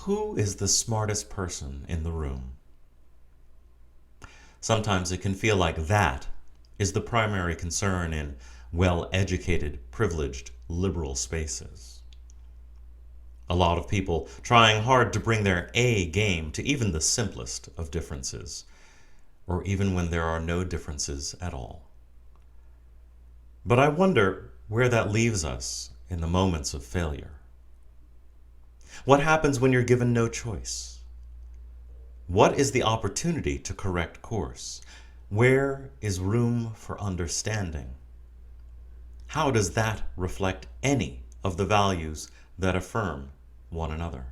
Who is the smartest person in the room? Sometimes it can feel like that is the primary concern in well-educated, privileged, liberal spaces. A lot of people trying hard to bring their A game to even the simplest of differences, or even when there are no differences at all. But I wonder where that leaves us in the moments of failure. What happens when you're given no choice? What is the opportunity to correct course? Where is room for understanding? How does that reflect any of the values that affirm one another?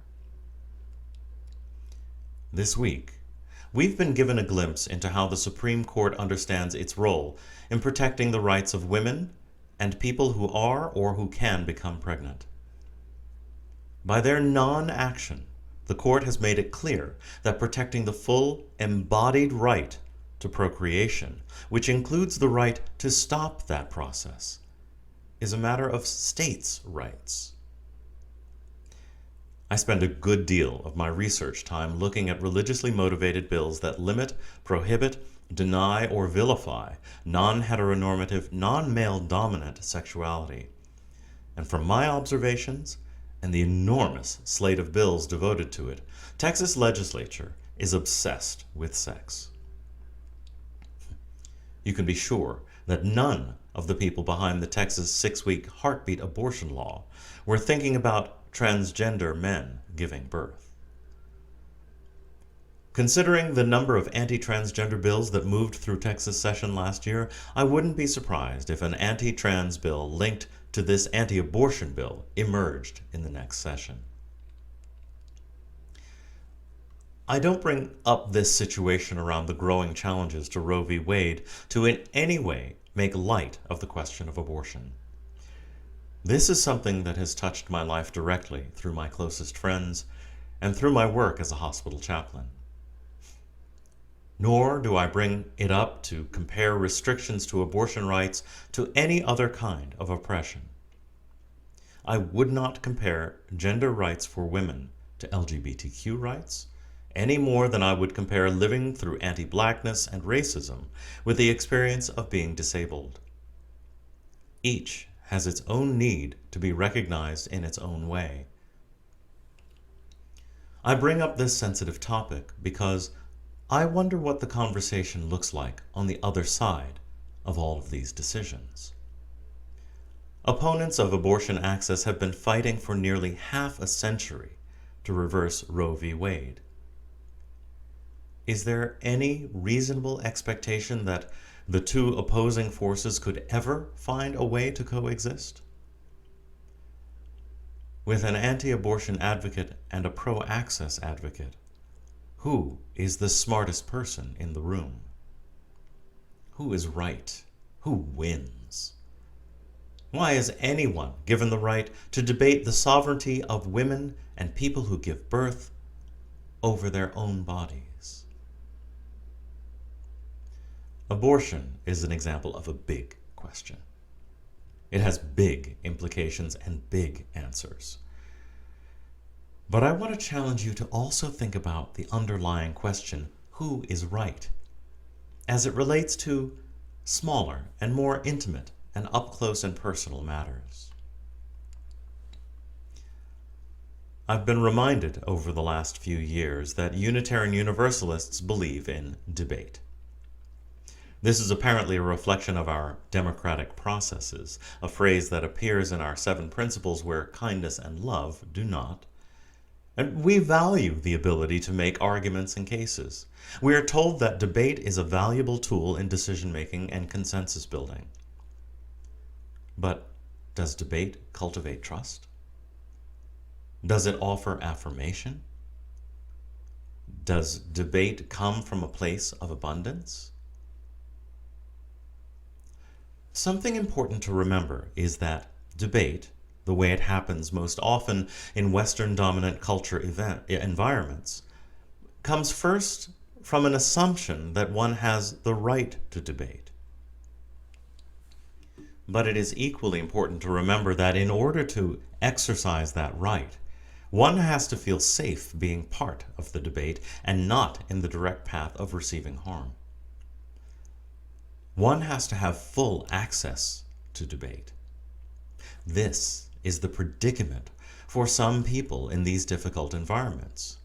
This week, we've been given a glimpse into how the Supreme Court understands its role in protecting the rights of women and people who are or who can become pregnant. By their non-action, the court has made it clear that protecting the full embodied right to procreation, which includes the right to stop that process, is a matter of states' rights. I spend a good deal of my research time looking at religiously motivated bills that limit, prohibit, deny, or vilify non-heteronormative, non-male dominant sexuality. And from my observations, and the enormous slate of bills devoted to it, Texas legislature is obsessed with sex. You can be sure that none of the people behind the Texas 6-week heartbeat abortion law were thinking about transgender men giving birth. Considering the number of anti-transgender bills that moved through Texas session last year, I wouldn't be surprised if an anti-trans bill linked to this anti-abortion bill emerged in the next session. I don't bring up this situation around the growing challenges to Roe v. Wade to in any way make light of the question of abortion. This is something that has touched my life directly through my closest friends and through my work as a hospital chaplain. Nor do I bring it up to compare restrictions to abortion rights to any other kind of oppression. I would not compare gender rights for women to LGBTQ rights any more than I would compare living through anti-blackness and racism with the experience of being disabled. Each has its own need to be recognized in its own way. I bring up this sensitive topic because I wonder what the conversation looks like on the other side of all of these decisions. Opponents of abortion access have been fighting for nearly half a century to reverse Roe v. Wade. Is there any reasonable expectation that the two opposing forces could ever find a way to coexist? With an anti-abortion advocate and a pro-access advocate, who is the smartest person in the room? Who is right? Who wins? Why is anyone given the right to debate the sovereignty of women and people who give birth over their own bodies? Abortion is an example of a big question. It has big implications and big answers. But I want to challenge you to also think about the underlying question, who is right, as it relates to smaller and more intimate and up-close and personal matters. I've been reminded over the last few years that Unitarian Universalists believe in debate. This is apparently a reflection of our democratic processes, a phrase that appears in our 7 principles where kindness and love do not. And we value the ability to make arguments and cases. We are told that debate is a valuable tool in decision-making and consensus building. But does debate cultivate trust? Does it offer affirmation? Does debate come from a place of abundance? Something important to remember is that debate, the way it happens most often in Western dominant culture environments, comes first from an assumption that one has the right to debate. But it is equally important to remember that in order to exercise that right, One has to feel safe being part of the debate and not in the direct path of receiving harm. One has to have full access to debate. This is the predicament for some people in these difficult environments.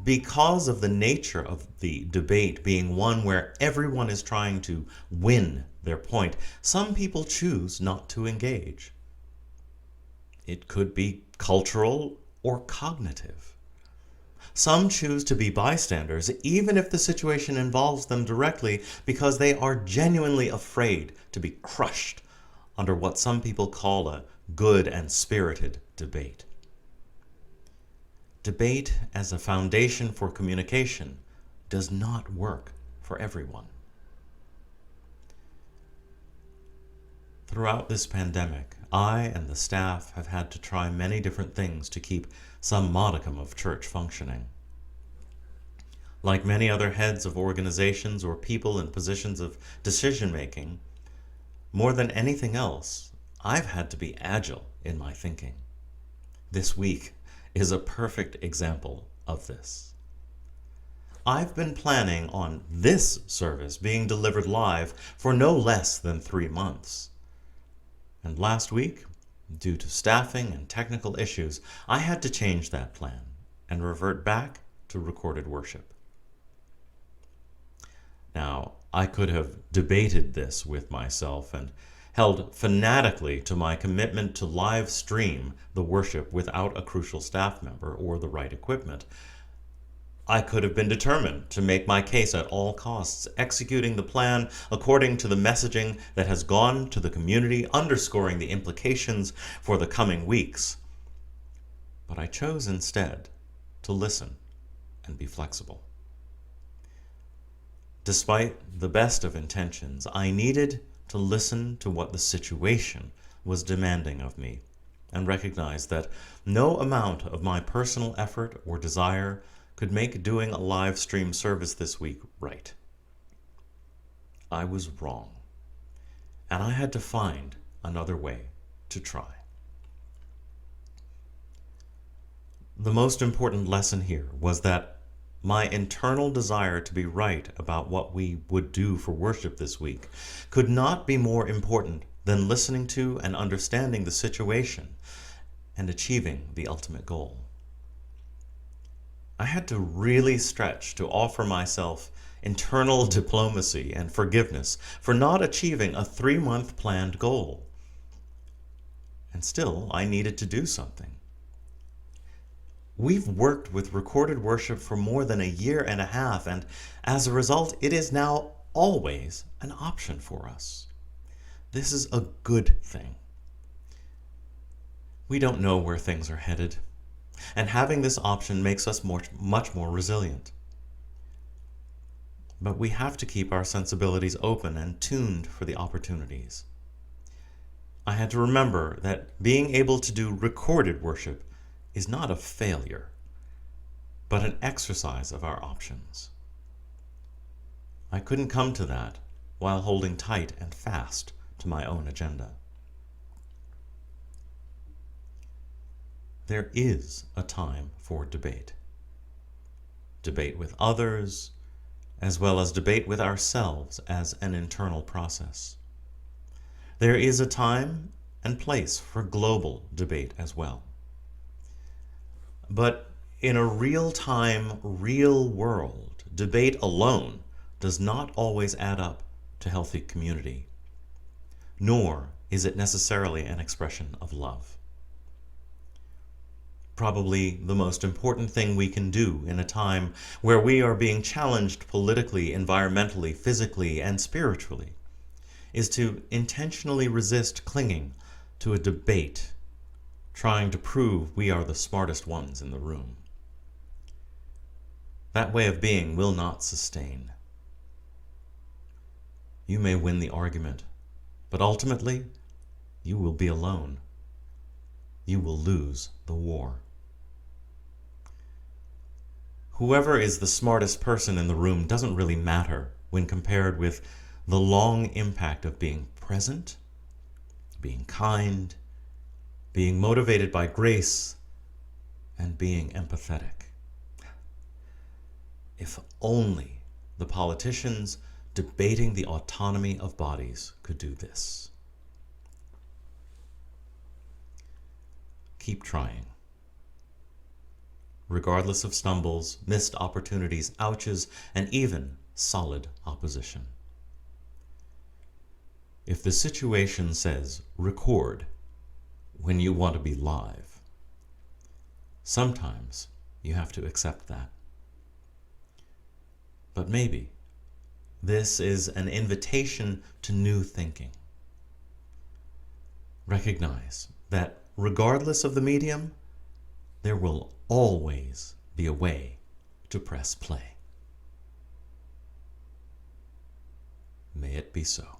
Because of the nature of the debate being one where everyone is trying to win their point, some people choose not to engage. It could be cultural or cognitive. Some choose to be bystanders even if the situation involves them directly because they are genuinely afraid to be crushed under what some people call a good and spirited debate. Debate as a foundation for communication does not work for everyone. Throughout this pandemic, I and the staff have had to try many different things to keep some modicum of church functioning. Like many other heads of organizations or people in positions of decision-making, more than anything else, I've had to be agile in my thinking. This week is a perfect example of this. I've been planning on this service being delivered live for no less than 3 months. And last week, due to staffing and technical issues, I had to change that plan and revert back to recorded worship. Now, I could have debated this with myself and held fanatically to my commitment to live stream the worship without a crucial staff member or the right equipment. I could have been determined to make my case at all costs, executing the plan according to the messaging that has gone to the community, underscoring the implications for the coming weeks. But I chose instead to listen and be flexible. Despite the best of intentions, I needed to listen to what the situation was demanding of me and recognize that no amount of my personal effort or desire could make doing a live stream service this week right. I was wrong, and I had to find another way to try. The most important lesson here was that my internal desire to be right about what we would do for worship this week could not be more important than listening to and understanding the situation and achieving the ultimate goal. I had to really stretch to offer myself internal diplomacy and forgiveness for not achieving a 3-month planned goal. And still, I needed to do something. We've worked with recorded worship for more than 1.5 years, and as a result, it is now always an option for us. This is a good thing. We don't know where things are headed, and having this option makes us much more resilient. But we have to keep our sensibilities open and tuned for the opportunities. I had to remember that being able to do recorded worship is not a failure, but an exercise of our options. I couldn't come to that while holding tight and fast to my own agenda. There is a time for debate. Debate with others, as well as debate with ourselves as an internal process. There is a time and place for global debate as well. But in a real-time, real world, debate alone does not always add up to healthy community, nor is it necessarily an expression of love. Probably the most important thing we can do in a time where we are being challenged politically, environmentally, physically, and spiritually is to intentionally resist clinging to a debate trying to prove we are the smartest ones in the room. That way of being will not sustain. You may win the argument, but ultimately, you will be alone. You will lose the war. Whoever is the smartest person in the room doesn't really matter when compared with the long impact of being present, being kind, being motivated by grace, and being empathetic. If only the politicians debating the autonomy of bodies could do this. Keep trying. Regardless of stumbles, missed opportunities, ouches, and even solid opposition. If the situation says record when you want to be live, sometimes you have to accept that. But maybe this is an invitation to new thinking. Recognize that regardless of the medium, there will always be a way to press play. May it be so.